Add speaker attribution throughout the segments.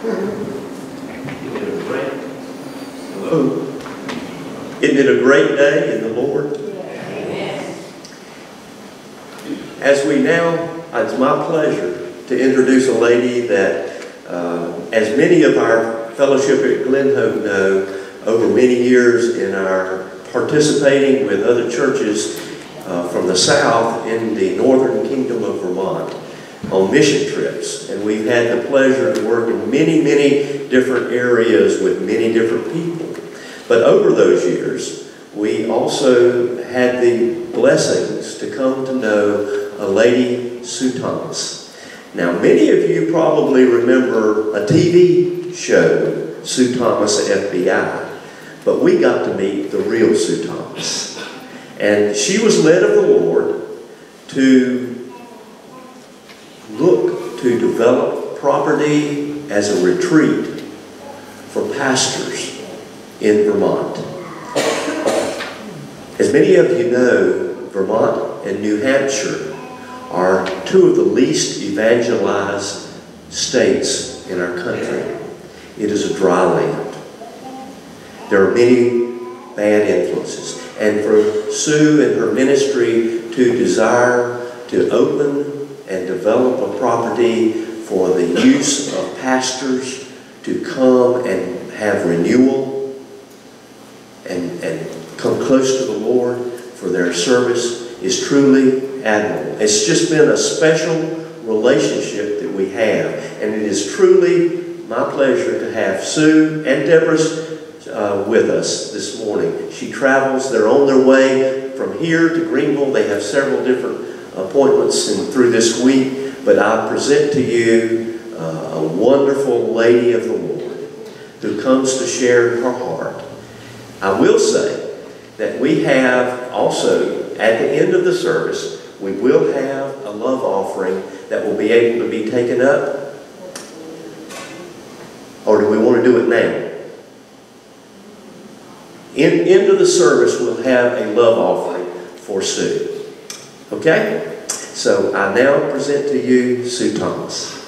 Speaker 1: Hello. Isn't it a great day in the Lord? As we now, it's my pleasure to introduce a lady that, as many of our fellowship at Glen Hope know, over many years in our participating with other churches from the South in the Northern Kingdom of Vermont on mission trips. And we've had the pleasure to work in many, many different areas with many different people. But over those years, we also had the blessings to come to know a lady, Sue Thomas. Now, many of you probably remember a TV show, Sue Thomas FBI. But we got to meet the real Sue Thomas. And she was led of the Lord to look to develop property as a retreat for pastors in Vermont. As many of you know, Vermont and New Hampshire are two of the least evangelized states in our country. It is a dry land. There are many bad influences. And for Sue and her ministry to desire to open and develop a property for the use of pastors to come and have renewal and come close to the Lord for their service is truly admirable. It's just been a special relationship that we have. And it is truly my pleasure to have Sue and Deborah's with us this morning. She travels, they're on their way from here to Greenville. They have several different appointments through this week, but I present to you a wonderful lady of the Lord who comes to share her heart. I will say that we have also, at the end of the service, we will have a love offering that will be able to be taken up. Or do we want to do it now? Into the service, we'll have a love offering for Sue. Okay? So I now present to you Sue Thomas.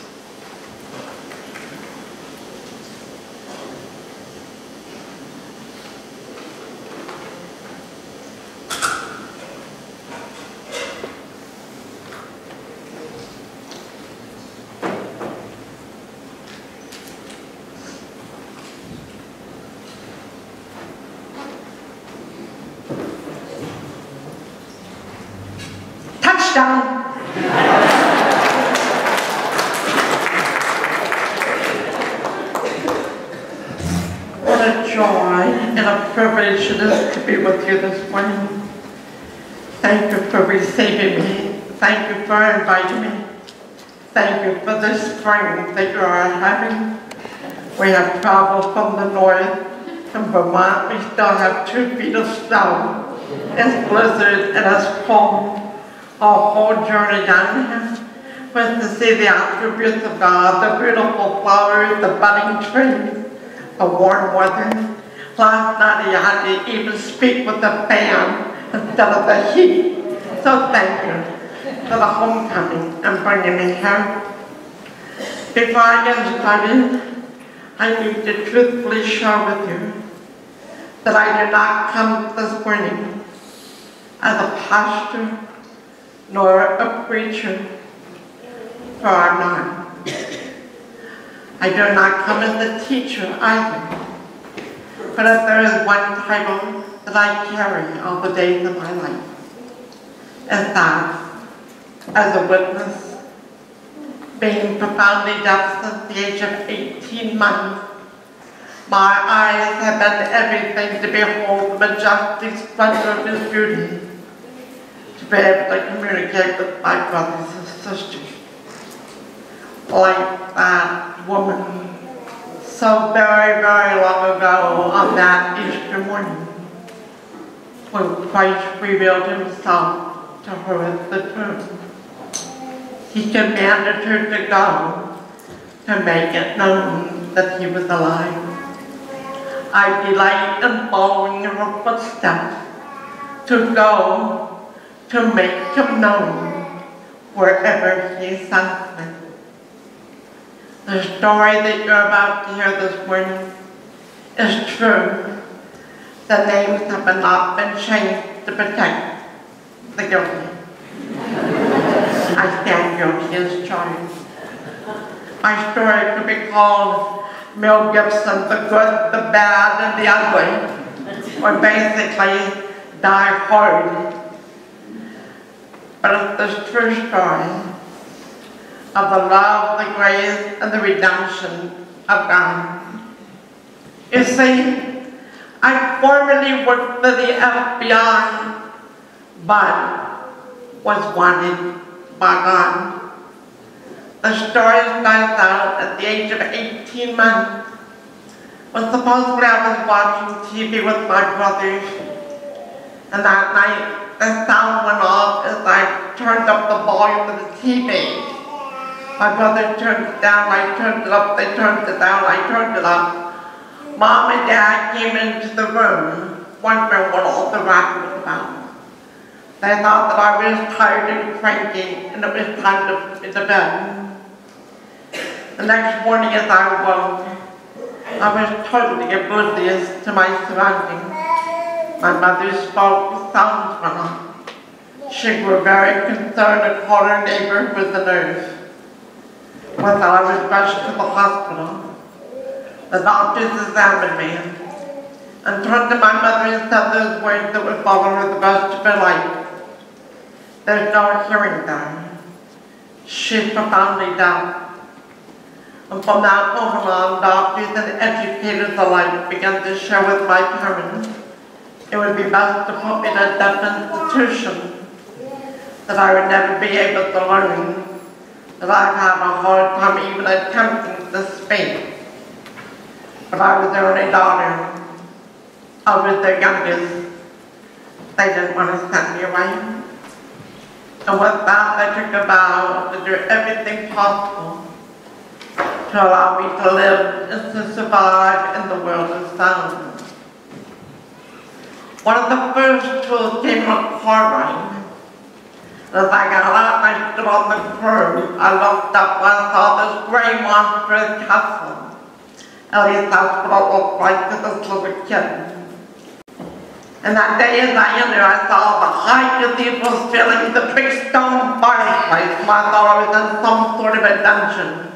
Speaker 2: What a joy and a privilege it is to be with you this morning. Thank you for receiving me. Thank you for inviting me. Thank you for the spring that you are having. We have traveled from the north. In Vermont, we still have 2 feet of snow. It's blizzard and it's cold. Our whole journey down here was to see the attributes of God, the beautiful flowers, the budding trees, the warm weather. Last night I had to even speak with the fan instead of the heat. So thank you for the homecoming and bringing me here. Before I get started, I need to truthfully share with you that I did not come this morning as a pastor nor a preacher, for I'm not. I do not come as a teacher either. But if there is one title that I carry all the days of my life, and that, as a witness, being profoundly deaf since the age of 18 months, my eyes have been everything to behold the majestic splendor of His beauty, to be able to communicate with my brothers and sisters. Like that woman so very, very long ago on that Easter morning, when Christ revealed Himself to her at the tomb. He commanded her to go to make it known that He was alive. I delight in following her footsteps, to go to make Him known wherever He sends me. The story that you're about to hear this morning is true. The names have not been changed to protect the guilty. I stand guilty as charged. My story could be called Mel Gibson, the good, the bad, and the ugly, or basically Die Hard. But it's this true story of the love, the grace, and the redemption of God. You see, I formerly worked for the FBI, but was wanted by God. The story starts out at the age of 18 months. Well, supposedly I was watching TV with my brothers, and that night the sound went off as I turned up the volume of the TV. My brother turned it down, I turned it up, they turned it down, I turned it up. Mom and Dad came into the room, wondering what all the racket was about. They thought that I was tired and cranky, and it was time to put me to bed. The next morning as I woke, I was totally oblivious to my surroundings. My mother spoke, sounds went off. She grew very concerned and called her neighbor who was a nurse. Once I was rushed to the hospital. The doctors examined me and turned to my mother and said those words that would follow her the rest of her life. There's no hearing there. She's profoundly deaf. And from that moment on, doctors and educators alike began to share with my parents it would be best to put me in a deaf institution, that I would never be able to learn, that I'd have a hard time even attempting to speak. But I was their only daughter. I was their youngest. They didn't want to send me away. And with that, they took a vow to do everything possible to allow me to live and to survive in the world of sound. One of the first tools came on car ride. As I got out and I stood on the curb, I looked up and I saw this gray monstrous castle. At least that's what it looked like to this little kid. And that day as I entered, I saw the high cathedral ceiling, the big stone fireplace, and I thought I was in some sort of a dungeon.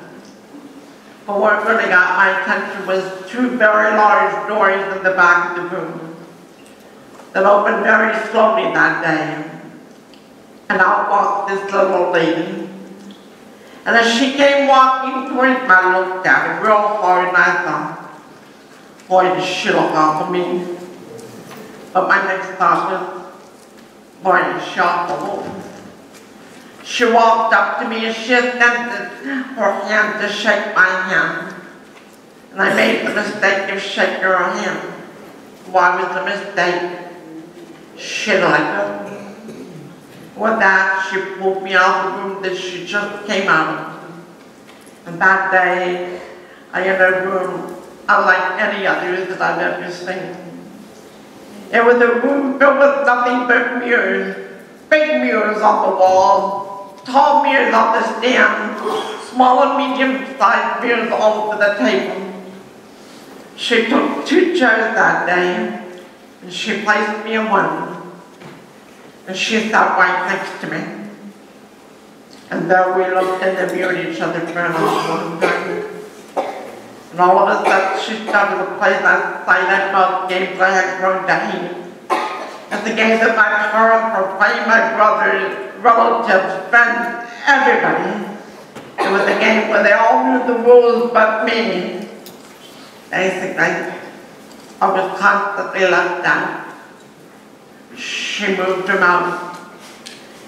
Speaker 2: But what really got my attention was two very large doors in the back of the room that opened very slowly that day. And out walked this little lady. And as she came walking towards me, I looked at her real hard and I thought, boy, does she look awful mean. But my next thought was, boy, does she awful old. She walked up to me and she extended her hand to shake my hand. And I made the mistake of shaking her hand. Why was the mistake? She let go. With that, she pulled me out of the room that she just came out of. And that day, I entered a room unlike any others that I've ever seen. It was a room filled with nothing but mirrors. Big mirrors on the wall, tall mirrors on the stand, small and medium-sized mirrors all over the table. She took 2 chairs that day, and she placed me in one. And she sat right next to me. And there we looked in the mirror at each other for a long time. And all of a sudden she started to play that silent mouth games I had grown to hate. And the games that my parents were playing, my brothers, relatives, friends, everybody. It was a game where they all knew the rules but me. Basically, I was constantly left out. She moved her mouth.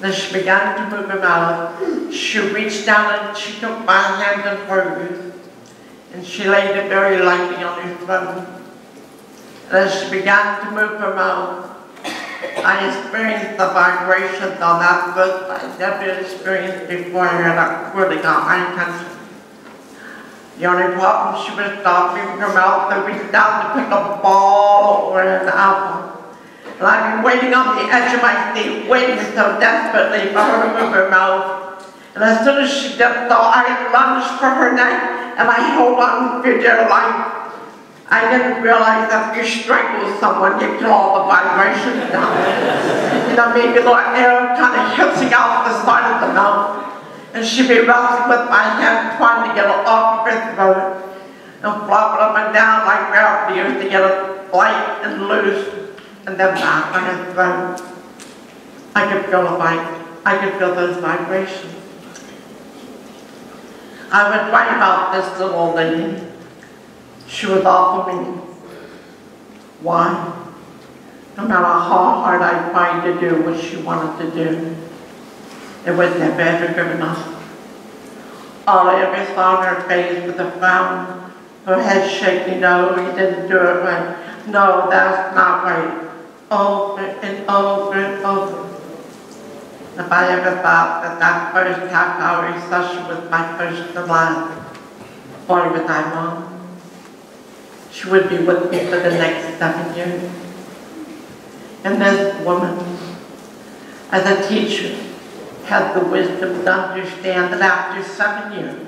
Speaker 2: Then she began to move her mouth. She reached down and she took my hand in hers. And she laid it very lightly on her throat. And as she began to move her mouth, I experienced the vibrations on that foot I never experienced before, and that really got my attention. The only problem, she was stopping her mouth and reached down to pick up a ball or an apple. And I've been waiting on the edge of my seat, waiting so desperately for her to move her mouth. And as soon as she did so, I lunged for her neck and I held on for dear life. I didn't realize that if you strangle someone, you get all the vibrations down. You know, maybe a little air kind of hissing out the side of the mouth. And she'd be wrestling with my hand, trying to get it off of her throat. And flopping up and down like gravity used to get it light and loose. And then back on her throat. I could feel the I could feel those vibrations. I would write about this little old lady. She was awful mean. Why? No matter how hard I tried to do what she wanted to do, it was never ever good enough. All I ever saw on her face was a frown, her head shaking. No, you didn't do it right. No, that's not right. Over and over and over. If I ever thought that that first half-hour session was my first and last, boy, was I wrong. She would be with me for the next 7 years. And this woman, as a teacher, had the wisdom to understand that after 7 years,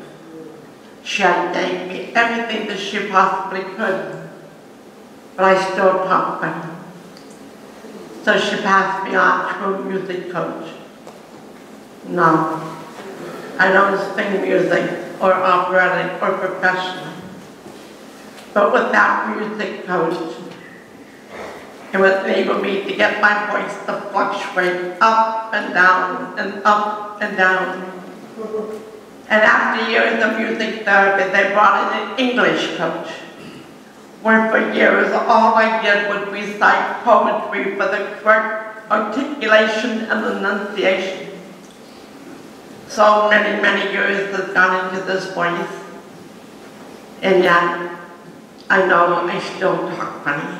Speaker 2: she had gave me everything that she possibly could, but I still taught better. So she passed me on to a music coach. No, I don't sing music or operatic or professional. But with that music coach, it would enable me to get my voice to fluctuate up and down and up and down. And after years of music therapy, they brought in an English coach, where for years all I did was recite poetry for the correct articulation and enunciation. So many, many years has gone into this voice, and yet I know I still talk funny.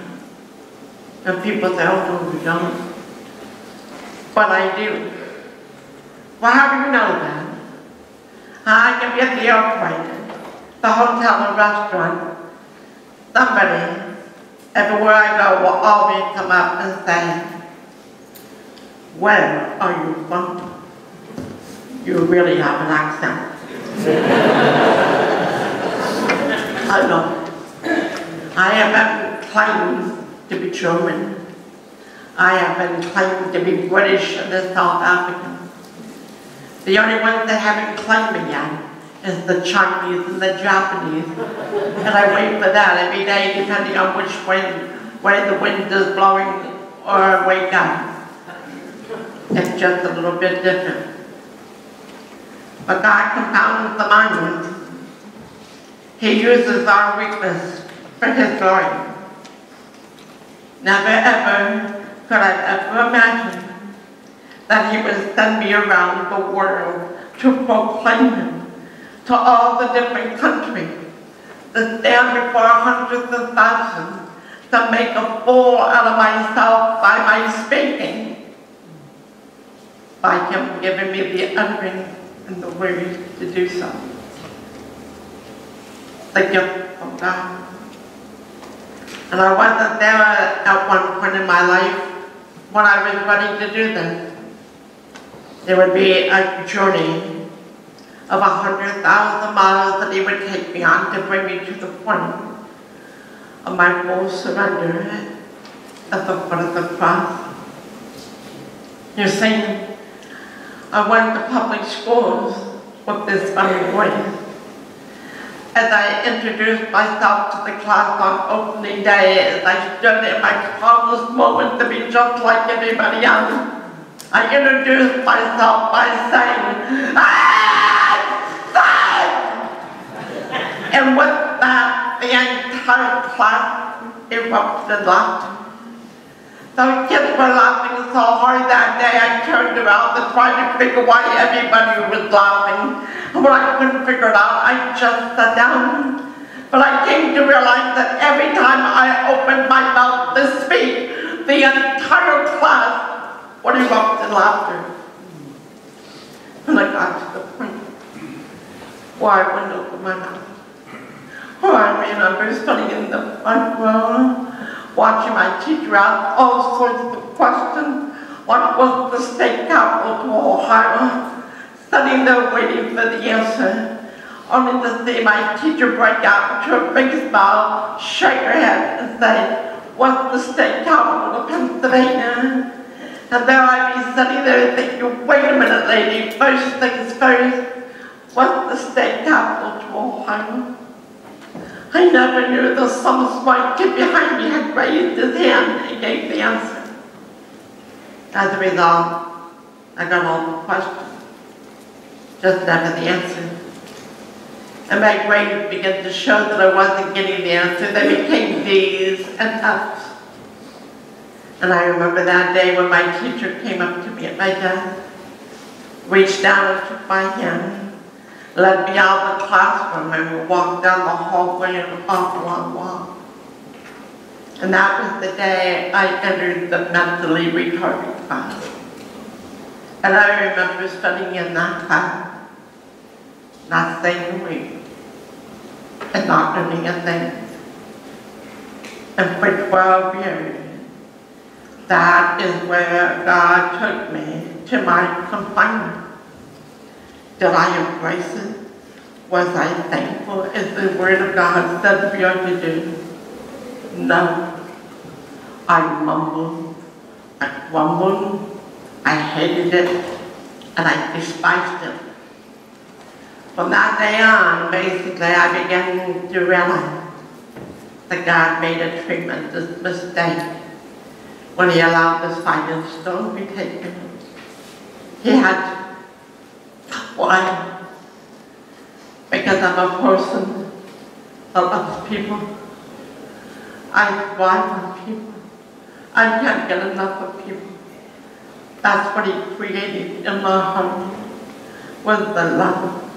Speaker 2: And people say, oh, no, you don't. But I do. Well, how do you know that? I can be at the airport, the hotel and restaurant. Somebody, everywhere I go, will always come up and say, where are you from? You really have an accent. I know. I have been claimed to be German. I have been claimed to be British and South African. The only ones that haven't claimed me yet is the Chinese and the Japanese. And I wait for that every day, depending on which way the wind is blowing or way down. It's just a little bit different. But God compounds the mind. He uses our weakness for His glory. Never ever could I ever imagine that He would send me around the world to proclaim Him to all the different countries, to stand before hundreds of thousands, to make a fool out of myself by my speaking, by Him giving me the utterance and the words to do so. The gift from God. And I wasn't there at one point in my life when I was ready to do this. There would be a journey of 100,000 miles that He would take me on to bring me to the point of my full surrender at the foot of the cross. You see, I went to public schools with this funny voice. As I introduced myself to the class on opening day, as I stood in my proudest moment to be just like everybody else, I introduced myself by saying, and with that, the entire class erupted in laughter. The kids were laughing so hard that day, I turned around to try to figure why everybody was laughing. And when I couldn't figure it out, I just sat down. But I came to realize that every time I opened my mouth to speak, the entire class would erupt in laughter. And I got to the point where I wouldn't open my mouth. Oh, I remember sitting in the front row, watching my teacher ask all sorts of questions. What was the state capital to Ohio? Studying standing there waiting for the answer, only to see my teacher break out into a big smile, shake her head and say, "What's the state capital of Pennsylvania?" And there I'd be sitting there thinking, wait a minute lady, first things first, what's the state capital to Ohio? I never knew that some smart kid behind me had raised his hand and gave the answer. As a result, I got all the questions, just never the answer. And my grades began to show that I wasn't getting the answer. They became D's and F's. And I remember that day when my teacher came up to me at my desk, reached down and took my hand, led me out of the classroom, and we walked down the hallway in an awful long walk. And that was the day I entered the mentally retarded class. And I remember studying in that class, not saying a word, and not doing a thing. And for 12 years, that is where God took me to my confinement. Did I embrace it? Was I thankful as the Word of God said we are to do? No. I mumbled, I grumbled, I hated it, and I despised it. From that day on, basically, I began to realize that God made a tremendous mistake when He allowed the silent stone to be taken. He had to. Why? Because I'm a person that loves people. I thrive on people. I can't get enough of people. That's what He created in my heart, was the love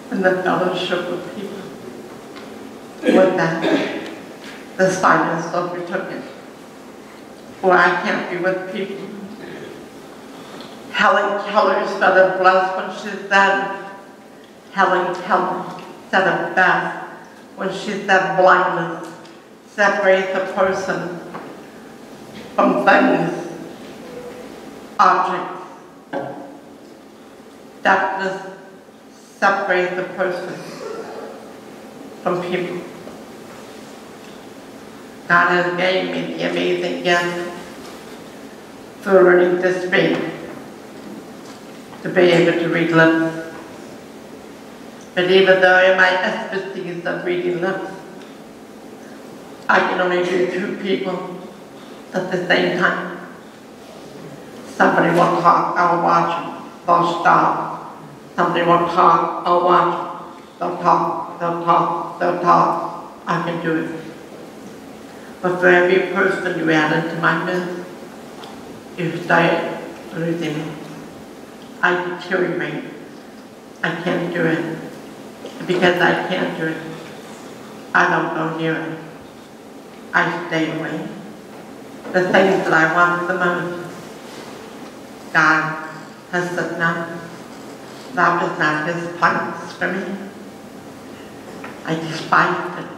Speaker 2: and the fellowship of people. With that, the silence overtook it. Where I can't be with people. Helen Keller said it best when she said, Helen Keller said it best when she said blindness separates a person from things, objects. Darkness separates a person from people. God has gave me the amazing gift for learning to speak, to be able to read lips. But even though in my expertise of reading lips, I can only do two people at the same time. Somebody will talk, I'll watch them, they'll stop. Somebody will talk, I'll watch them, they'll talk, they'll talk, they'll talk. I can do it. But for every person you add into my midst, you start losing me. I deteriorate. I can't do it. Because I can't do it, I don't go near it. I stay away. The things that I want the most, God has said no. That was not His plans for me. I despised it.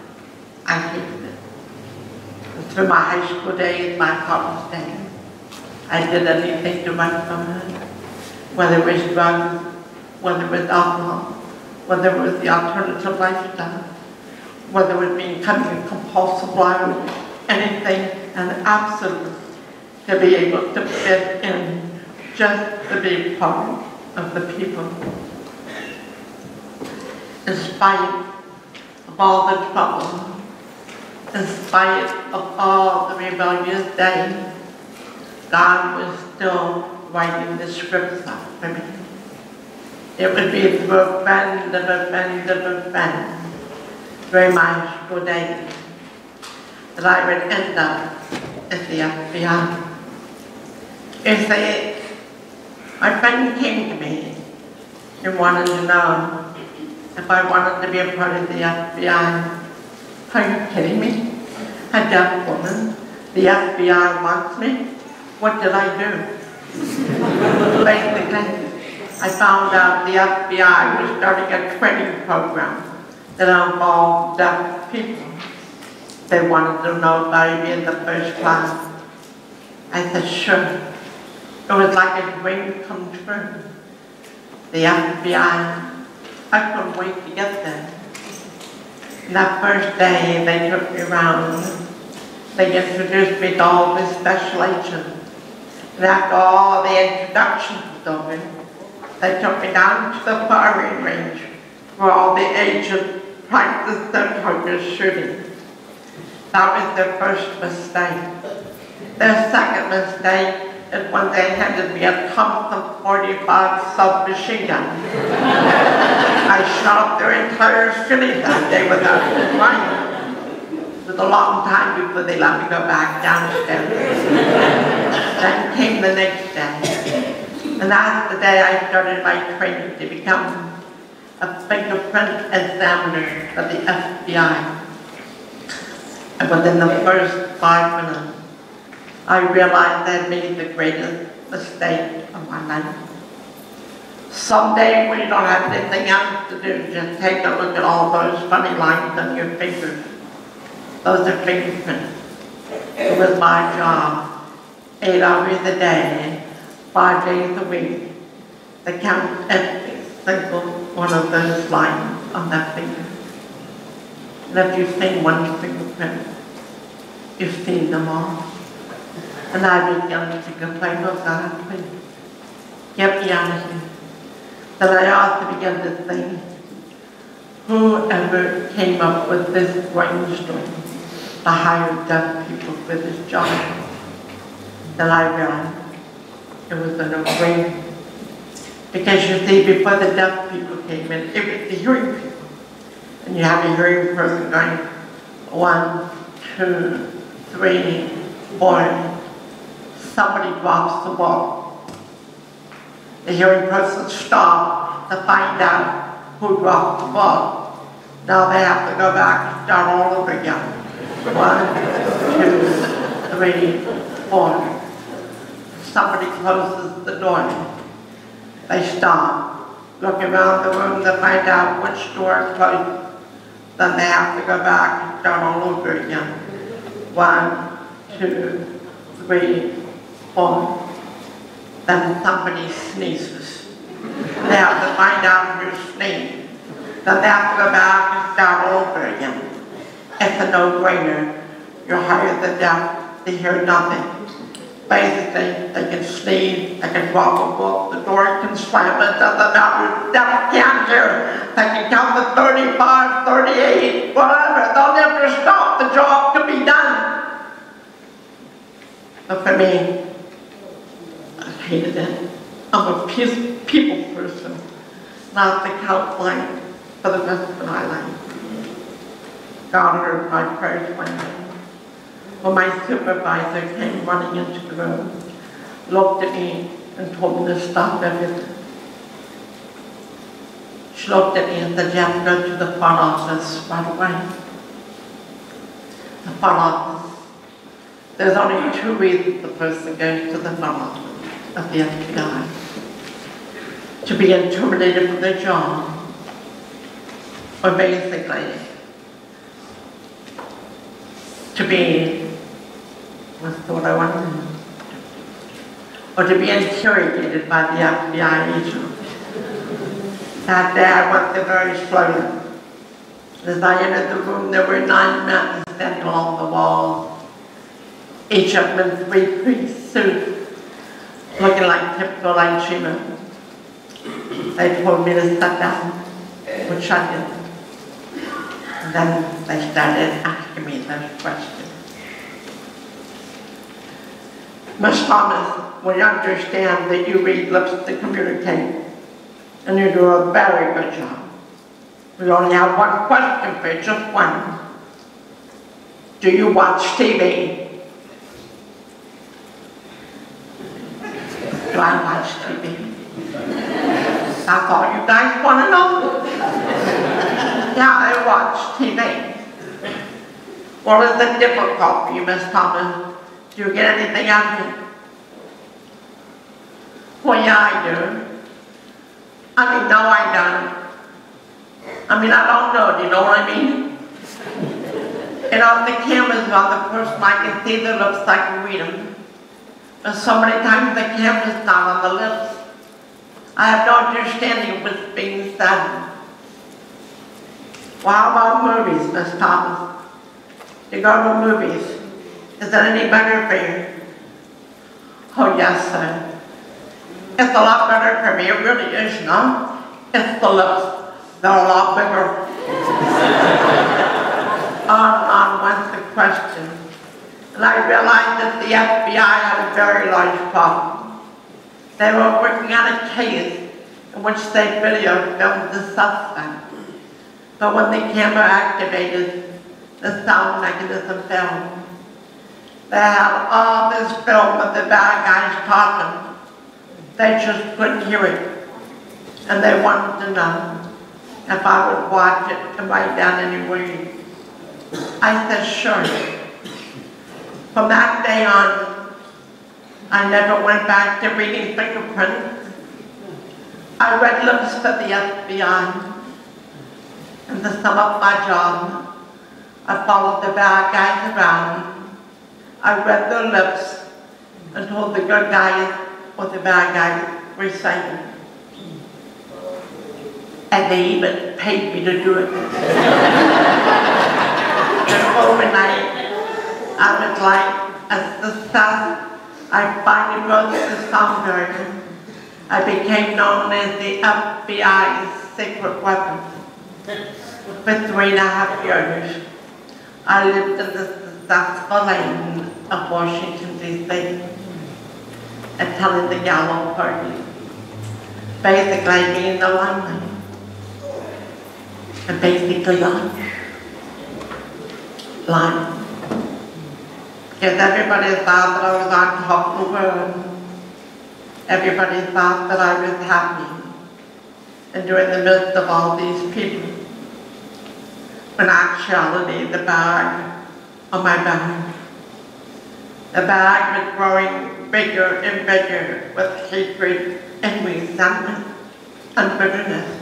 Speaker 2: I hated it. And through my high school days, my college days, I did anything to run from it. Whether it was drugs, whether it was alcohol, whether it was the alternative lifestyle, whether it was becoming a compulsive liar, anything and absolutely to be able to fit in, just to be part of the people. In spite of all the trouble, in spite of all the rebellious days, God was still writing the scripts out for me. It would be through a friend of a friend of a friend, during my high school days, that I would end up at the FBI. You see, my friend came to me and wanted to know if I wanted to be a part of the FBI. Are you kidding me? A deaf woman, the FBI wants me? What did I do? Basically, I found out the FBI was starting a training program that involved deaf people. They wanted to know if I'd be in the first class. I said, sure. It was like a dream come true. the FBI. I couldn't wait to get there. And that first day, they took me around. They introduced me to all the special agents. And after all the introductions was over, they took me down to the firing range where all the agents practiced their target shooting. That was their first mistake. Their second mistake is when they handed me a Thompson 45 submachine gun. I shot up their entire city that day without complaining. It was a long time before they let me go back downstairs. Then came the next day. And that's the day I started my training to become a fingerprint examiner for the FBI. And within the first 5 minutes, I realized I had made the greatest mistake of my life. Someday when you don't have anything else to do, just take a look at all those funny lines on your fingers. Those are fingerprints. It was my job, 8 hours a day, 5 days a week, to count every single one of those lines on that finger. And if you've seen one fingerprint, you've seen them all. And I began to complain, oh God, please, get me out of here. Then I also began to think, whoever came up with this brainstorm to hire deaf people for this job, then I realized it was a no-brainer. Because you see, before the deaf people came in, it was the hearing people. And you have a hearing person going 1, 2, 3, 4. Somebody drops the ball. The hearing person stops to find out who dropped the ball. Now they have to go back and start all over again. 1, 2, 3, 4. Somebody closes the door. They stop, look around the room to find out which door is closed. Then they have to go back and start all over again. 1, 2, 3, 4. Then somebody sneezes. They have to find out who sneezed. Then they have to go back and start all over again. It's a no-brainer. You hire the deaf, they hear nothing. Basically, they can sneeze, they can drop a book, the door can slam, it doesn't matter, deaf can't hear. They can count to 35, 38, whatever, they'll never stop, the job can be done. But for me, I hated it. I'm a people person, not the count line for the rest of my life. God heard my prayers one day. When my supervisor came running into the room, looked at me and told me to stop everything. She looked at me and said, you have to go to the front office right away. The front office. There's only 2 reasons the person goes to the front office of the FBI. To be intimidated from their job, or basically, to be, what's the word I want, or to be interrogated by the FBI agent. That day I went there very slowly. As I entered the room, there were 9 men standing along the wall, each of them in 3-piece suits, looking like typical H.E.M. They told me to sit down, which I did. And then they started asking me those questions. Miss Thomas, we understand that you read lips to communicate, and you do a very good job. We only have one question for you, just one. Do you watch TV? Do I watch TV? That's all you guys want to know? Yeah, I watch TV. What is it difficult for you, Miss Thomas? Do you get anything out of it? Well, yeah, I do. I mean, no, I don't. I mean, I don't know, do you know what I mean? And on the cameras, on the person, I can see their lips, I can read them. But so many times the camera's not on the lips. I have no understanding of what's being said. Well, how about movies, Miss Thomas? You go to movies. Is it any better for you? Oh, yes, sir. It's a lot better for me. It really is, no? It's the lips. They're a lot bigger. On went the question. And I realized that the FBI had a very large problem. They were working on a case in which they video filmed the suspect. But when the camera activated, the sound mechanism failed. They had all this film of the bad guys talking. They just couldn't hear it. And they wanted to know if I would watch it and write down any words. I said, sure. From that day on, I never went back to reading fingerprints. I read lips for the FBI. And to sum up my job, I followed the bad guys around. I read their lips and told the good guys what the bad guys were saying. And they even paid me to do it. And overnight, I was like a success. I finally wrote the song version. I became known as the FBI's secret weapon. For 3.5 years, I lived in the successful lane of Washington, D.C. attending the gallows party, basically being the limelight, and basically lunch. Because everybody thought that I was on top of the world. Everybody thought that I was happy, and during the midst of all these people, when actually the bag on my back, the bag was growing bigger and bigger with hatred and resentment and bitterness.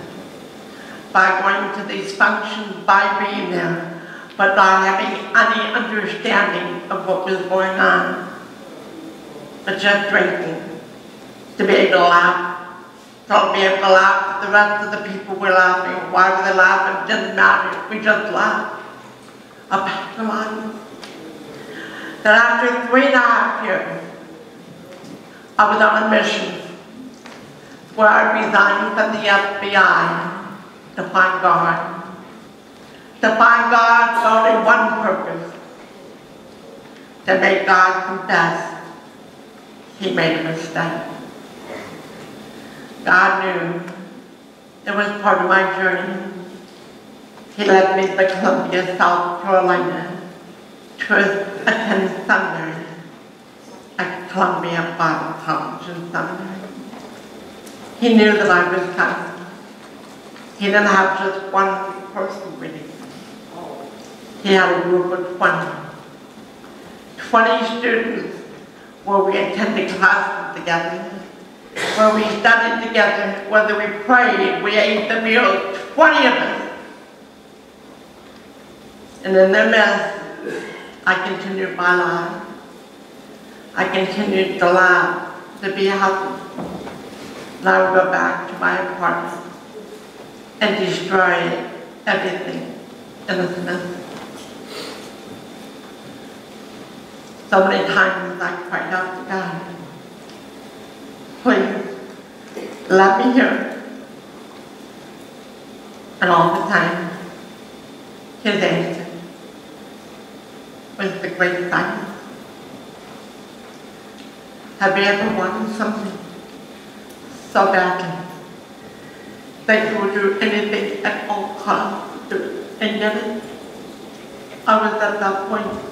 Speaker 2: By going to these functions, by being there, but not having any understanding of what was going on, but just drinking, to be able to laugh. To be able to laugh, the rest of the people were laughing. Why were they laughing? It didn't matter. We just laughed. A pantomime. That after 3.5 years, I was on a mission where I resigned from the FBI to find God. To find God's only one purpose. To make God confess he made a mistake. God knew it was part of my journey. He led me to Columbia, South Carolina, to attend seminary at Columbia Bible College and Seminary. He knew that I was coming. He didn't have just one person with him. He had a group of 20. 20 students where we attended classes together, where we studied together, whether we prayed, we ate the meals, 20 of us. And in the midst, I continued my life. I continued to laugh, to be happy. And I would go back to my apartment and destroy everything in its midst. So many times I cried out to God, please, let me hear it. And all the time, his answer was the great silence. Have you ever wanted something so badly that you would do anything at all costs to do it and get it? I was at that point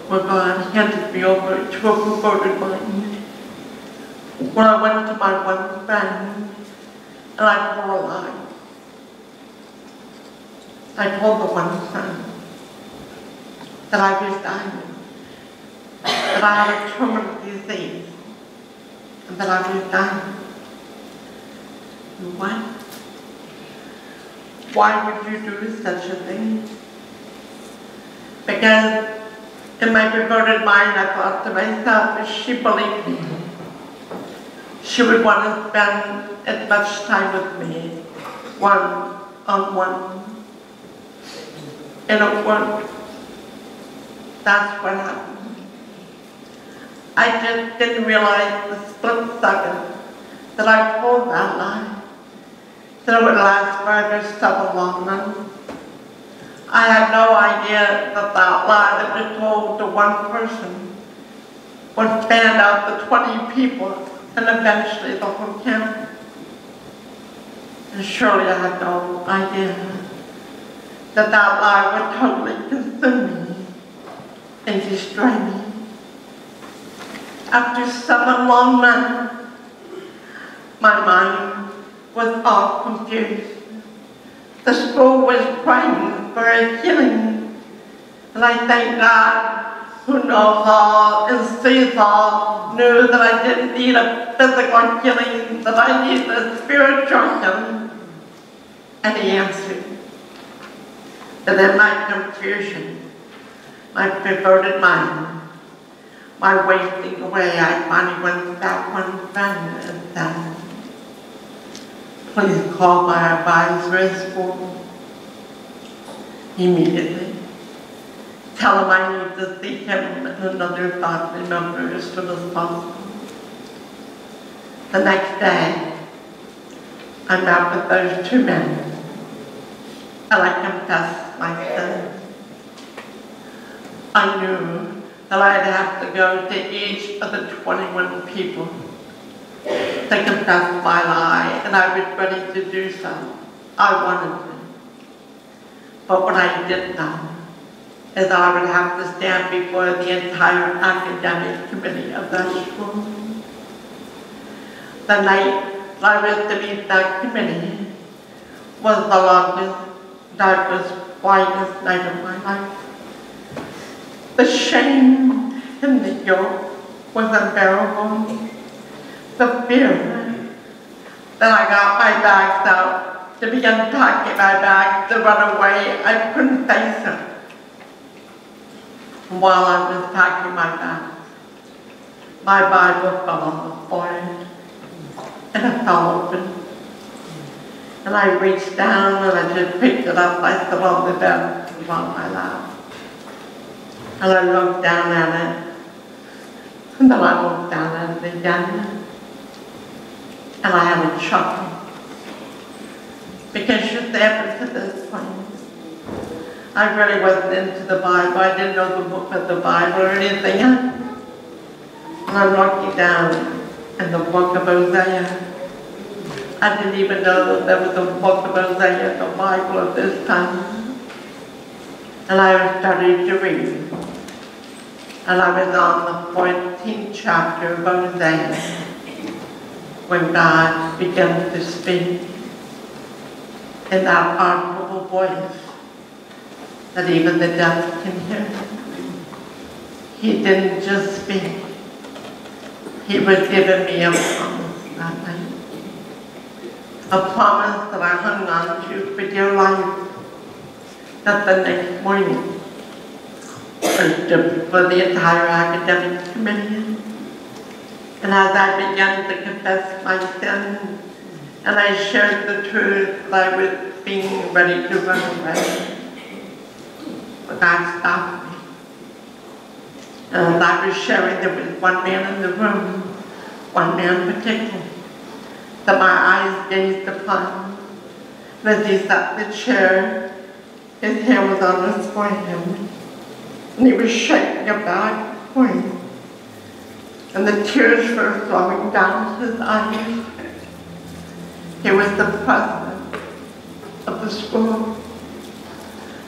Speaker 2: where God handed me over to a perverted mind. When I went to my one friend and I told a lie. I told the one friend that I was dying, that I had a terminal disease, and that I was dying. What? Why would you do such a thing? Because in my perverted mind, I thought to myself, if she believed me, She would want to spend as much time with me, one-on-one. And it worked. That's what happened. I just didn't realize the split second that I told that lie, that it would last forever several long months. I had no idea that that lie that was told to one person would span out the 20 people and eventually the whole camp. And surely I had no idea that that lie would totally consume me and destroy me. After 7 long months, my mind was all confused. The school was praying for a healing, and I thank God, who knows all and sees all, knew that I didn't need a physical healing, that I needed a spiritual healing. And he answered. But in my confusion, my perverted mind, my wasting away, I finally went back one friend and said, please call my advisor at school immediately. Tell him I need to see him and another faculty member as soon as possible. The next day, I met with those 2 men, and I confessed my sin. I knew that I'd have to go to each of the 21 people to confess my lie, and I was ready to do so. I wanted to. But what I didn't know is that I would have to stand before the entire academic committee of that school. The night that I was to meet that committee was the longest, darkest, quietest night of my life. The shame and the guilt was unbearable. The fear that I got my bags out to begin packing my bags to run away, I couldn't face it. While I was packing my bags, my Bible fell on the floor, and it fell open. And I reached down and I just picked it up. I stood on the bed, it was on my lap. And I looked down at it, and then I looked down at it again. And I had a chuckle. Because just after to this point, I really wasn't into the Bible. I didn't know the book of the Bible or anything. And I'm looking down in the book of Hosea. I didn't even know that there was a book of Hosea in the Bible at this time. And I started to read. And I was on the 14th chapter of Hosea when God began to speak in that audible voice that even the deaf can hear. He didn't just speak. He was giving me a promise that night. A promise that I hung on to for dear life. That the next morning, for the entire academic committee. And as I began to confess my sin, and I shared the truth that I was being ready to run away, but God stopped me. And as I was sharing, there was one man in the room, one man in particular, that my eyes gazed upon. And as he sat in the chair, his hand was on his forehead, and he was shaking a bad point. And the tears were flowing down his eyes. He was the president of the school.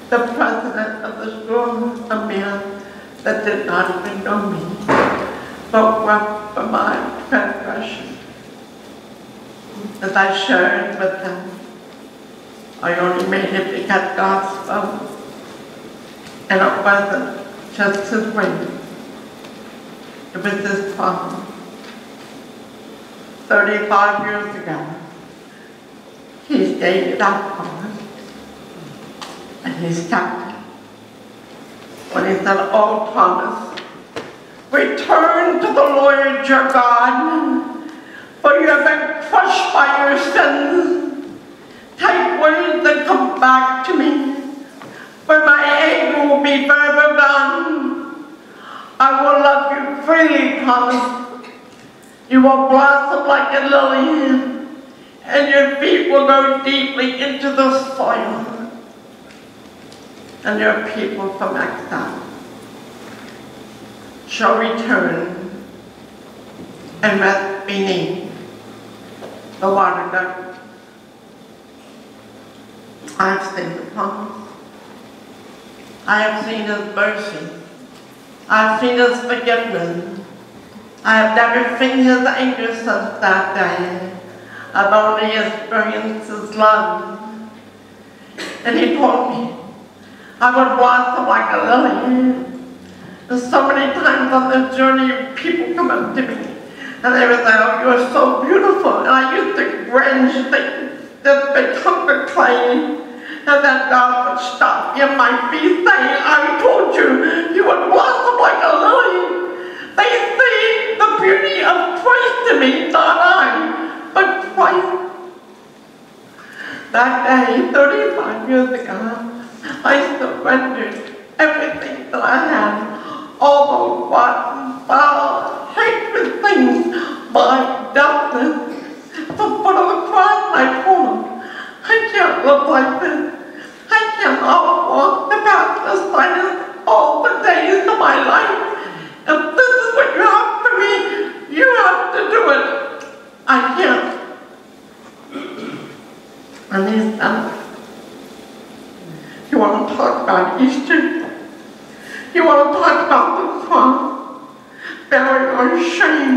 Speaker 2: The president of the school, a man that did not even know me, but wept for my transgression. As I shared with him, I only made it because God spoke. And it wasn't just his way. It was his promise. 35 years ago, he stated that promise, and he's kept it. When he said, "Oh, Thomas, return to the Lord your God, for you have been crushed by your sins. Take words and come back to me, for my anger will be forever gone. I will love you freely, Thomas. You will blossom like a lily, and your feet will go deeply into the soil, and your people from exile shall return and rest beneath the water dove. I have seen the promise. I have seen his mercy. I have seen his forgiveness. I have never seen his anger since that day. I've only experienced his love. And he told me I would blossom like a lily. And so many times on this journey, people come up to me and they would say, oh, you're so beautiful. And I used to cringe, think that become the clay. And then God would stop me in my feet saying, I told you, you would blossom like a lily. They see the beauty of Christ in me, not I, but Christ. That day, 35 years ago, I surrendered everything that I had, all the rotten, foul, hatred things, my darkness, the foot of the cross. I told him, I can't look like this. I cannot walk the path of silence all the days of my life. If this is what you have for me, you have to do it. I can't. And he said, you want to talk about Easter? You want to talk about the cross, bearing our shame?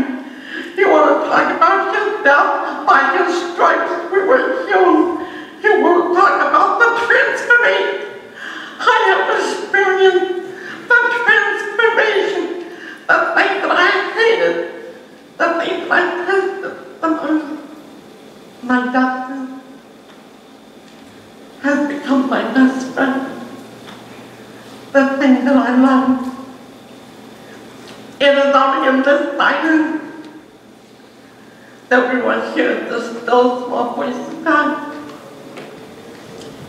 Speaker 2: You want to talk about his death? By his stripes we were healed. You want to talk about the transformation? I have experienced the transformation, the thing that I hated, the thing that I tested the most. My doctor has become my best friend. The thing that I love. It is only in this silence that we will hear the still small voice of God.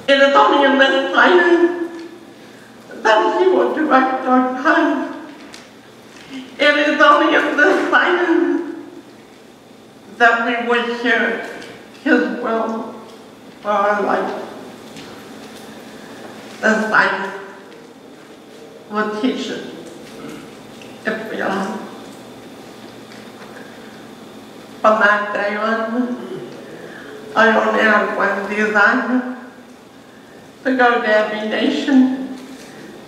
Speaker 2: It is only in this silence that he will direct our path. It is only in this silence that we will hear his will for our life. The silence will teach us if we allow. From that day on, I only have one desire: to go to every nation,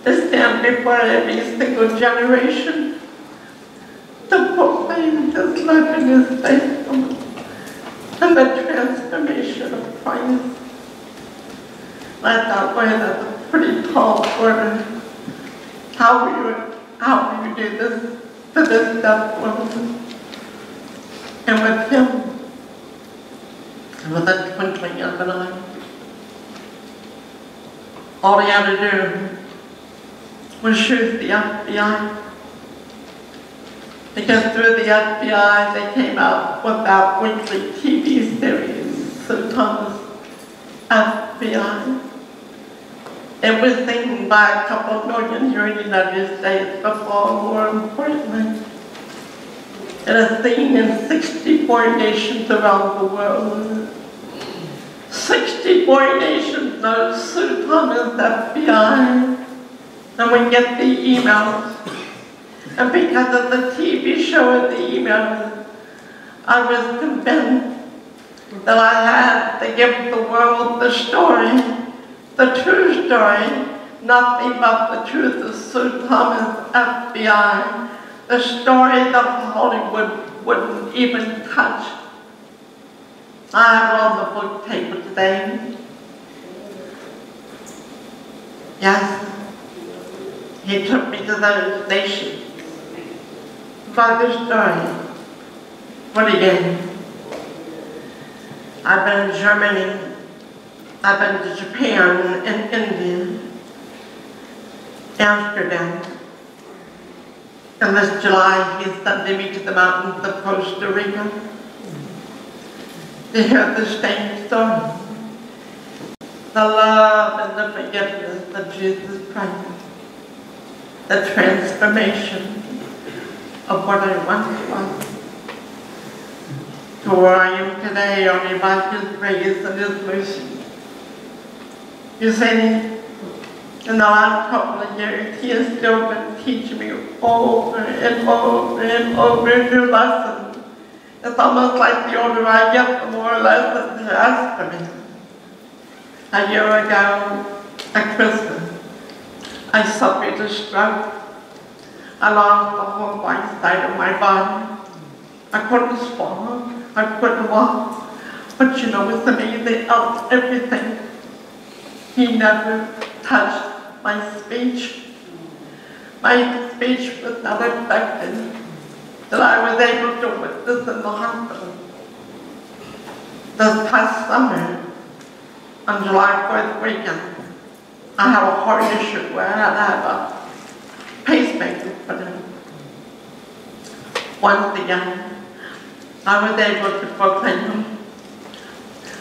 Speaker 2: to stand before every single generation, to proclaim his love and his faithfulness, and the transformation of Christ. I thought, boy, that's a pretty tall order. How will you do this to this deaf woman? And with him, with a twinkling of an eye, all he had to do was shoot the FBI. Because through the FBI, they came out with that weekly TV series, Sue Thomas, FBI. It was seen by a couple million here in the United States, but far more importantly, it is seen in 64 nations around the world. 64 nations know Sue Thomas, FBI, and we get the emails. And because of the TV show and the emails, I was convinced that I had to give the world the story, the true story, nothing but the truth of Sue Thomas, FBI, the story that Hollywood wouldn't even touch. I have on the book table today. Yes, he took me to those nations by the story. But again, I've been in Germany, I've been to Japan and India, Amsterdam. And this July, he's sending me to the mountains of Costa Rica. to hear the same story. The love and the forgiveness of Jesus Christ. The transformation of what I once was to where I am today only by His grace and His mercy. You see, in the last couple of years, He has still been teaching me over and over and over new lessons. It's almost like the older I get, the more lessons He has for me. A year ago, at Christmas, I suffered a stroke. I lost the whole right side of my body. I couldn't swallow, I couldn't walk. But you know, with amazing of everything, He never touched my speech. My speech was not affected, that I was able to witness in the hospital. This past summer, on July 4th weekend, I had a heart issue where I had to have a pacemaker put in. Once again, I was able to proclaim.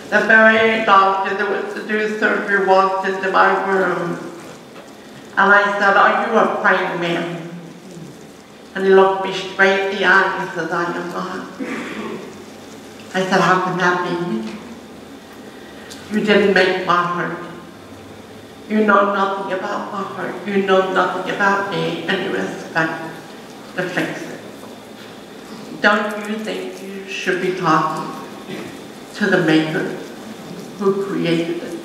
Speaker 2: The very doctor that was to do surgery walked into my room, and I said, "Are you a praying man?" And he looked me straight in the eye and he said, "I am not." I said, "How can that be? You didn't make my heart. You know nothing about my heart. You know nothing about me, and you expect to fix it. Don't you think you should be talking to the Maker who created it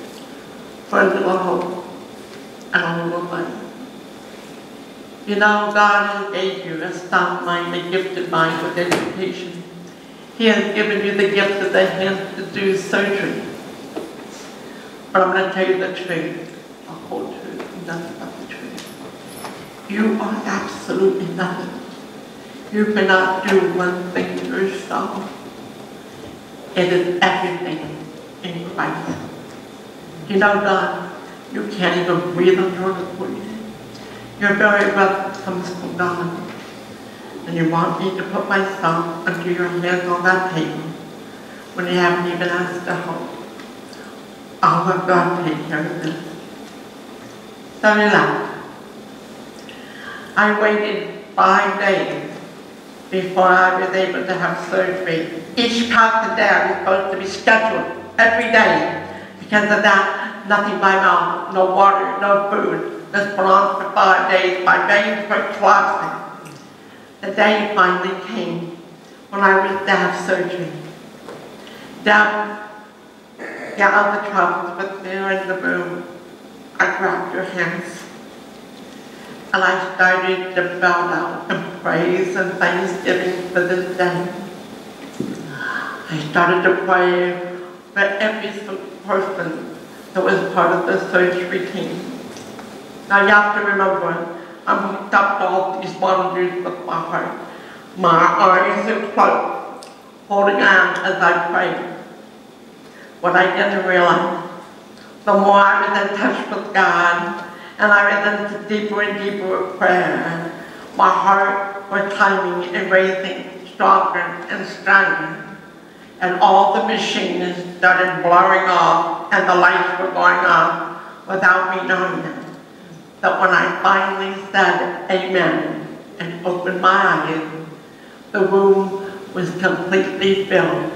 Speaker 2: for a little hope and a little light? You know, God has gave you a sound mind, a gifted mind with education. He has given you the gift of the hands to do surgery. But I'm going to tell you the truth, the whole truth, and nothing but the truth. You are absolutely nothing. You cannot do one thing yourself. It is everything in Christ. You know, God, you can't even breathe on your own. Your very breath comes from God. And you want me to put myself under your hands on that table when you haven't even asked to help. I'll let God take care of this. So relax. I waited 5 days before I was able to have surgery. Each passing day I was supposed to be scheduled every day. Because of that, nothing by mouth, no water, no food. This went on for 5 days. My veins were collapsing. The day finally came when I was to have surgery. Down the albatross was there in the room. I grabbed your hands. And I started to bow down and praise and thanksgiving for this day. I started to pray for every single person that was part of the surgery team. Now you have to remember, I'm hooked up to all these monitors with my heart. My eyes are closed, holding on as I prayed. What I didn't realize, the more I was in touch with God, and I was into deeper and deeper prayer, my heart was climbing and raising stronger and stronger. And all the machines started blurring off, and the lights were going off without me knowing it. That when I finally said amen and opened my eyes, the room was completely filled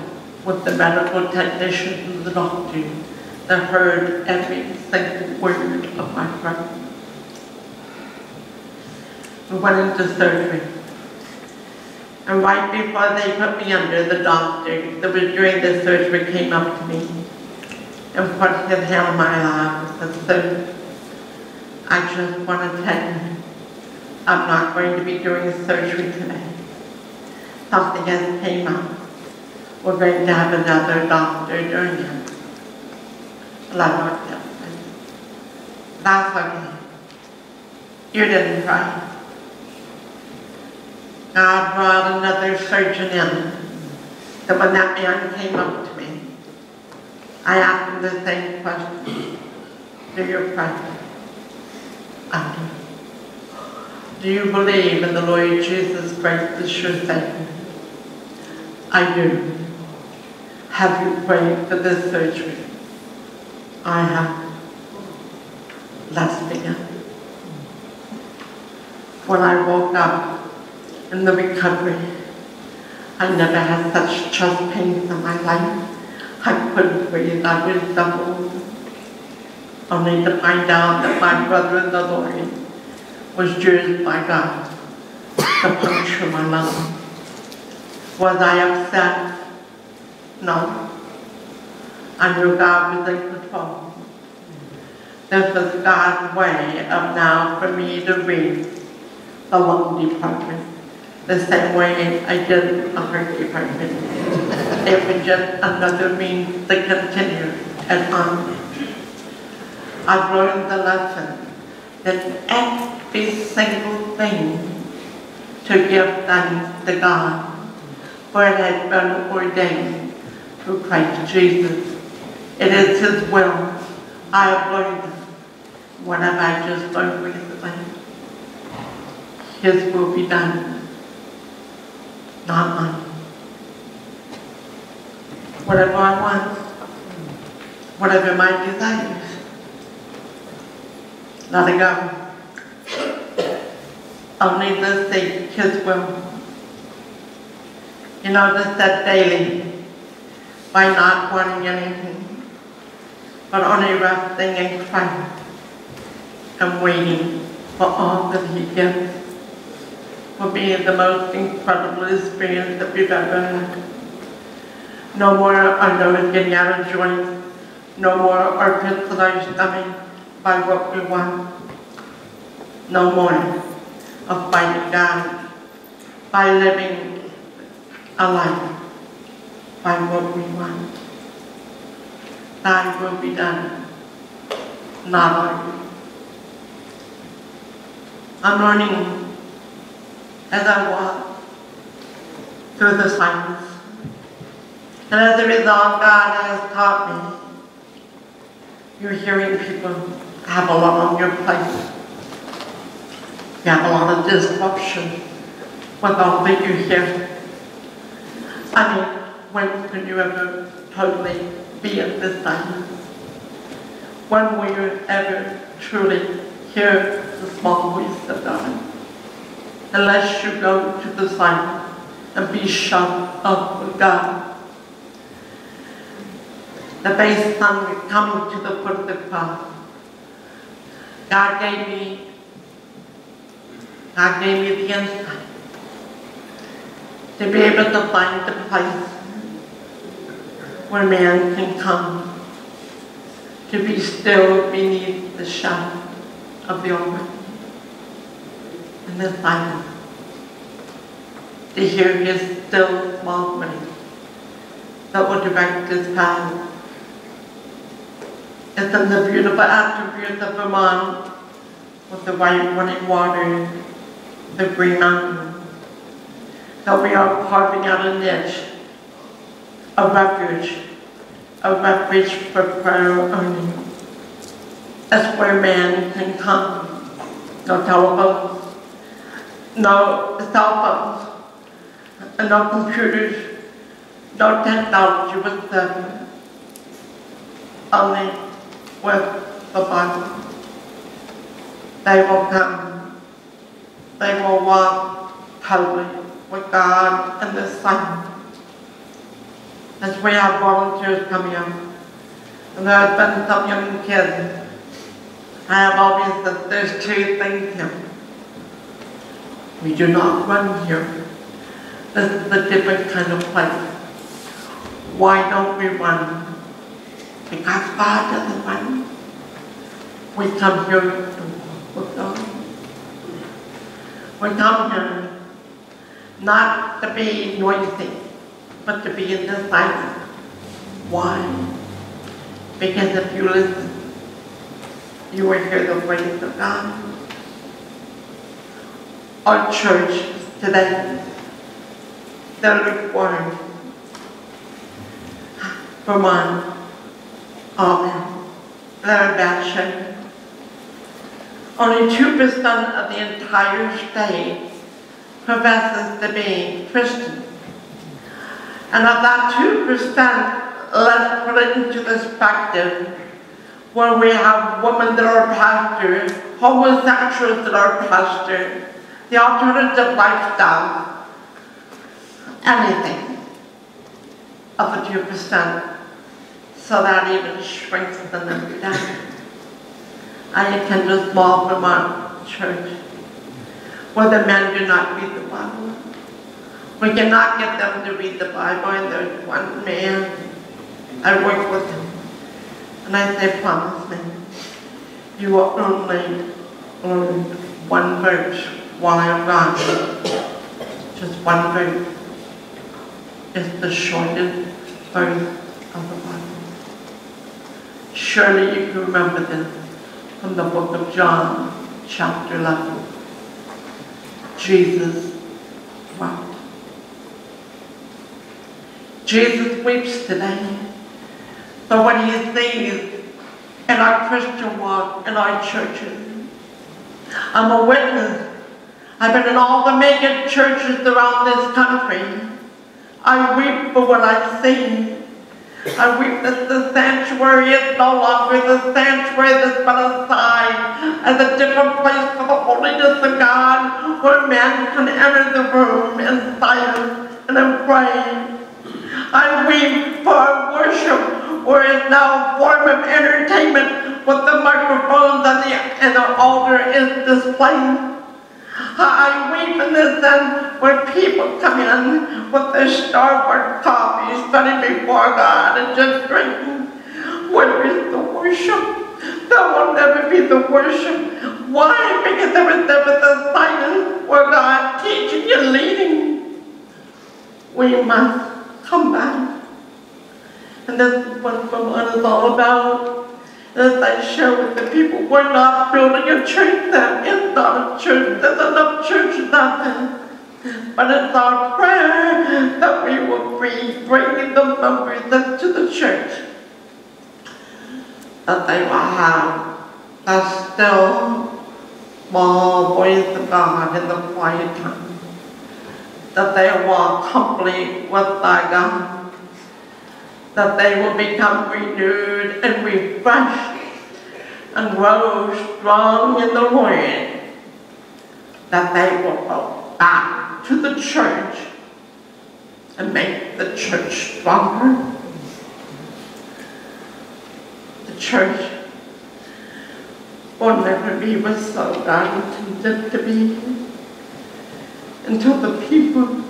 Speaker 2: with the medical technicians and the doctors that heard every single word of my prayer. We went into surgery. And right before they put me under, the doctor that was doing the surgery came up to me and put his hand on my lap and said, "Sir, I just want to tell you, I'm not going to be doing surgery today. Something has came up. We're going to have another doctor doing it." And I looked at him. "That's okay. You didn't cry." God brought another surgeon in. So when that man came up to me, I asked him the same question. "Do you pray?" "I do." "Do you believe in the Lord Jesus Christ as your Savior?" "I do." Have you prayed for this surgery? I have. Let's begin. When I woke up in the recovery, I never had such chest pains in my life. I couldn't breathe. I was doubled. Only to find out that my brother in the Lord was used by God to puncture my lung. Was I upset? No. I knew God was in control. This was God's way of now for me to read the lung department the same way I did the heart department. It was just another means to continue and on. I've learned the lesson that every single thing to give thanks to God, for it has been ordained through Christ Jesus. It is His will. I have learned this. What have I just learned recently? His will be done, not mine. Whatever I want, whatever my desires, let it go. Only to seek His will. You notice that daily, by not wanting anything, but only resting in Christ and waiting for all that He gives, will be the most incredible experience that we've ever had. No more our nose getting out of joint, no more our pits in our stomach by what we want, no more of fighting God by living a life by what we want. Thy will be done, not our will. I'm learning as I walk through the silence. And as a result, God has taught me. You're hearing people have a lot on your plate. You have a lot of disruption with all that you hear. I mean, when can you ever totally be in this silence? When will you ever truly hear the small voice of God? Unless you go to the silence and be shut up with God. The base sun coming to the foot of the cross. God gave me the insight to be able to find the place where man can come to be still beneath the shadow of the Almighty. In the silence, to hear His still small voice that will direct His path. It's in the beautiful attributes of Vermont, with the white running water, the green mountains, that we are carving out a niche, a refuge for prayer only. That's where man can come. No telephones, no cell phones, no computers, no technology whatsoever. Only with the Bible. They will come. They will walk totally with God in the silence. As we have volunteers coming up, and there have been some young kids, I have always said there's two things here. We do not run here. This is a different kind of place. Why don't we run? Because God doesn't run. We come here to walk with God. We come here not to be noisy, but to be in the silence. Why? Because if you listen, you will hear the voice of God. Our church today, they're lukewarm. Vermont, amen. They're in bad shape. Only 2% of the entire state professes to be Christian. And of that 2%, let's put it into perspective, where we have women that are pastors, homosexuals that are pastors, the alternative lifestyle, anything of the 2%, so that even shrinks the number down. I attend a small Vermont church where the men do not read the Bible. We cannot get them to read the Bible, and there's one man, I work with him, and I say, promise me, you will only learn one verse while I'm gone. Just one verse. It's the shortest verse of the Bible. Surely you can remember this from the book of John, chapter 11. Jesus wept. Jesus weeps today for what he sees in our Christian walk, in our churches. I'm a witness. I've been in all the mega churches around this country. I weep for what I see. I weep that the sanctuary is no longer the sanctuary that's been aside as a different place for the holiness of God, where man can enter the room in silence and in prayer. I weep for worship, where it's now a form of entertainment with the microphones and the altar is displayed. I weep in the sense where people come in with their Starbucks coffee sitting before God and just drinking. Where is the worship? There will never be the worship. Why? Because there was never the silence where God teaching and leading. We must come back. And this is what Vermont is all about. As I share with the people, we're not building a church that is not a church. There's enough churches out there. But it's our prayer that we will be bringing the members into the church, that they will have that still, small voice of God in the quiet time, that they walk humbly with thy God, that they will become renewed and refreshed and grow strong in the Lord, that they will go back to the church and make the church stronger. The church will never be what so God intended to be until the people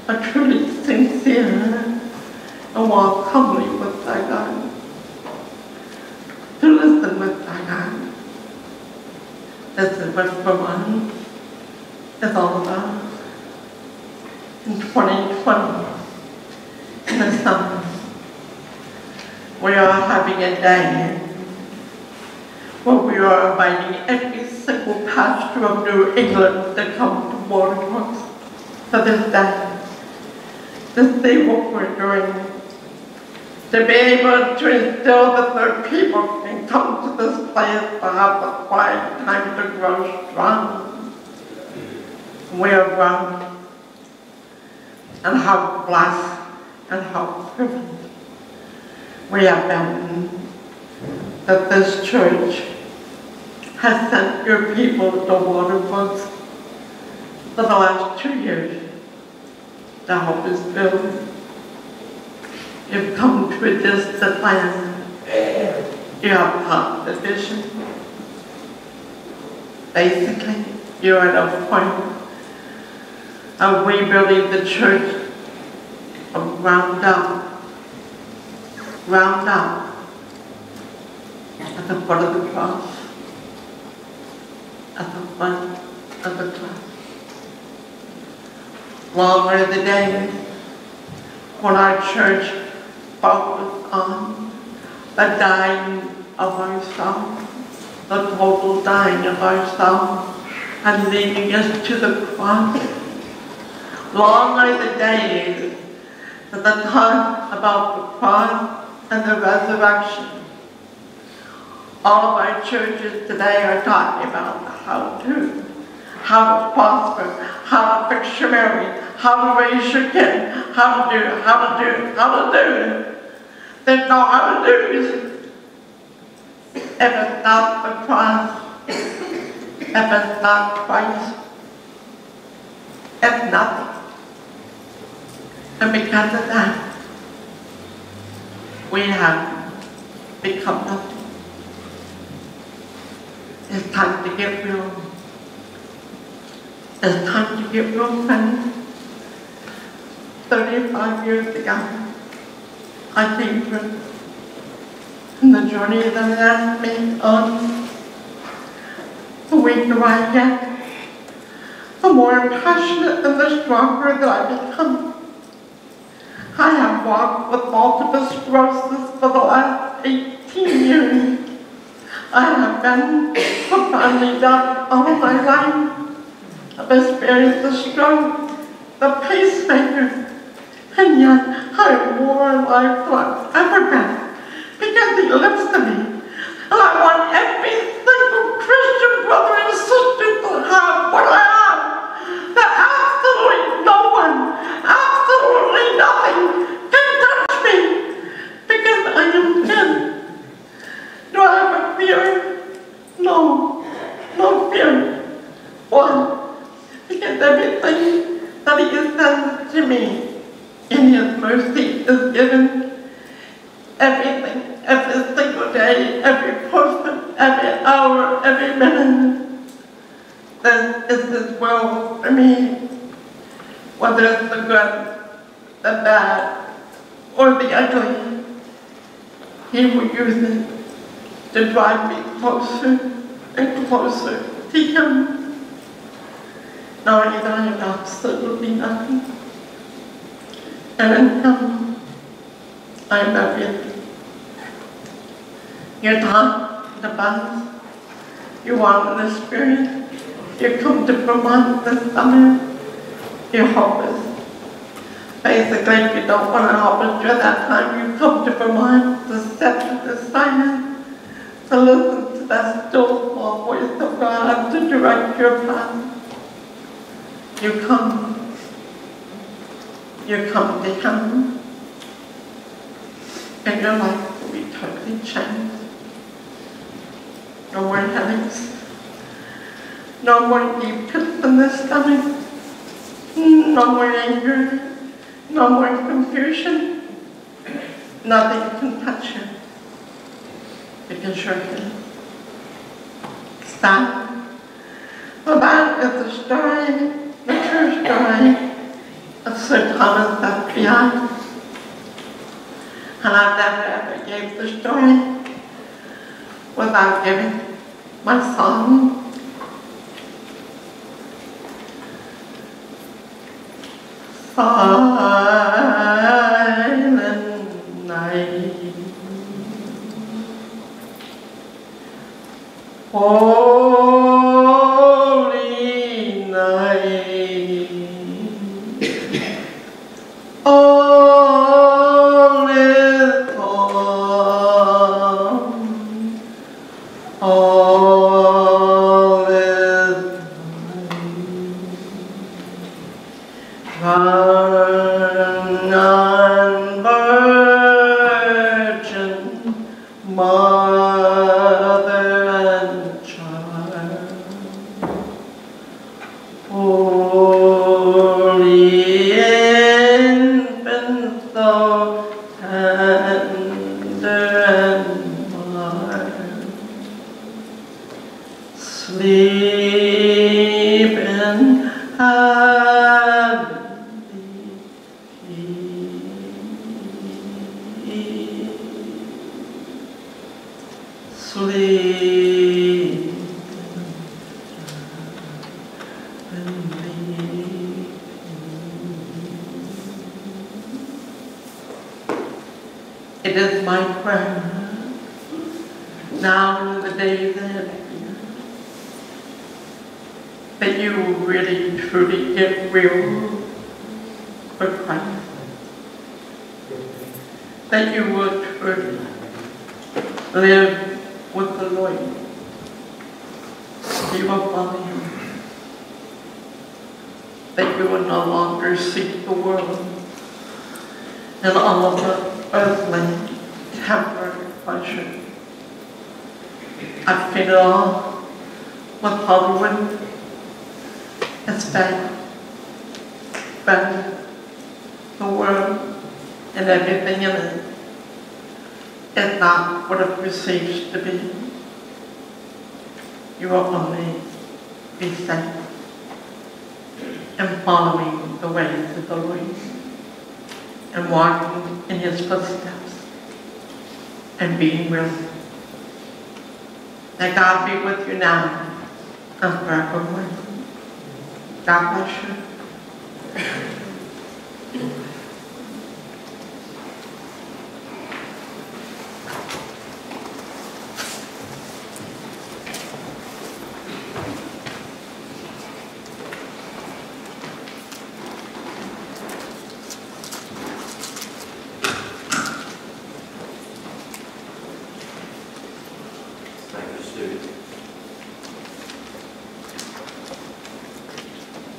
Speaker 2: are truly sincere and walk humbly with thy God, to listen with thy God. This is what Vermont is all about. In 2020, in the summer, we are having a day where we are inviting every single pastor of New England to come to Waterworks for this day, to see what we're doing, to be able to instill that their people can come to this place to have the quiet time to grow strong. We are grown, and how blessed and how privileged we have been that this church has sent your people to Waterworks for the last 2 years to help us build. You've come to a distant land. You have caught the vision. Basically, you're at a point of rebuilding the church from ground up, at the foot of the cross, at the foot of the cross. Long are the days when our church focused on the dying of ourselves, the total dying of ourselves, and leading us to the cross. Long are the days that talk about the cross and the resurrection. All of our churches today are talking about how to prosper, how to fix your marriage, how to raise your kids, how to do. There's no hallelujah. If it's not the cross, if it's not Christ, it's nothing. And because of that, we have become nothing. It's time to get real. It's time to get real, friends. 35 years ago, I came through the journey that has been on. The weaker I get, the more passionate and the stronger that I become. I have walked with multiple sclerosis for the last 18 years. I have been profoundly deaf all my life. I've experienced the stroke, the pacemaker, and yet I'm more alive than I've ever been because He lives to me. And I want every single Christian brother and sister to have what I have. That absolutely no one, absolutely nothing can touch me because I am dead. Do I have a fear? No, no fear. Why? Because everything that He has done to me in His mercy is given. Everything, every single day, every person, every hour, every minute. This is His will for me. Whether it's the good, the bad, or the ugly, He will use it to drive me closer and closer to Him, knowing that I am absolutely nothing. And in Him, I am everything. You're taught the bus, you walk in the Spirit, you come to Vermont this summer, you're hopeless. Basically, if you don't want to help us during that time, you come to Vermont to set the silence, to listen to that still small voice of God to direct your path. You come to Him, and your life will be totally changed. No more headaches, no more deep pits in the stomach, no more anger, no more confusion. Nothing can touch you because you're His. Stop. Well, that is the story, the true story of Sir Thomas F.B.I. And I never ever gave the story without giving my song. Silent night, holy night, all is calm, all is Run on, virgin, mother and child, holy infant, so tender and mild, sleep in sleep and leave. It is my prayer now in the days ahead that you will really truly get real for Christ. That you will truly live with the Lord. You will follow Him. That you will no longer seek the world and all of the earthly temporary pleasure. I feel it all with Hollywood. It's bad. But the world and everything in it is not what it perceives to be. You will only be safe and following the ways of the Lord and walking in His footsteps and being willing. May God be with you now and forevermore. God bless you.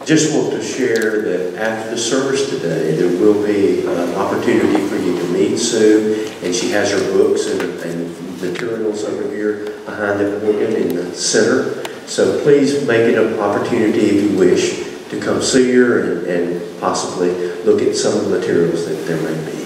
Speaker 1: Just want to share that after the service today, there will be an opportunity for you to meet Sue, and she has her books and materials over here behind the podium in the center. So please make it an opportunity, if you wish, to come see her and possibly look at some of the materials that there may be.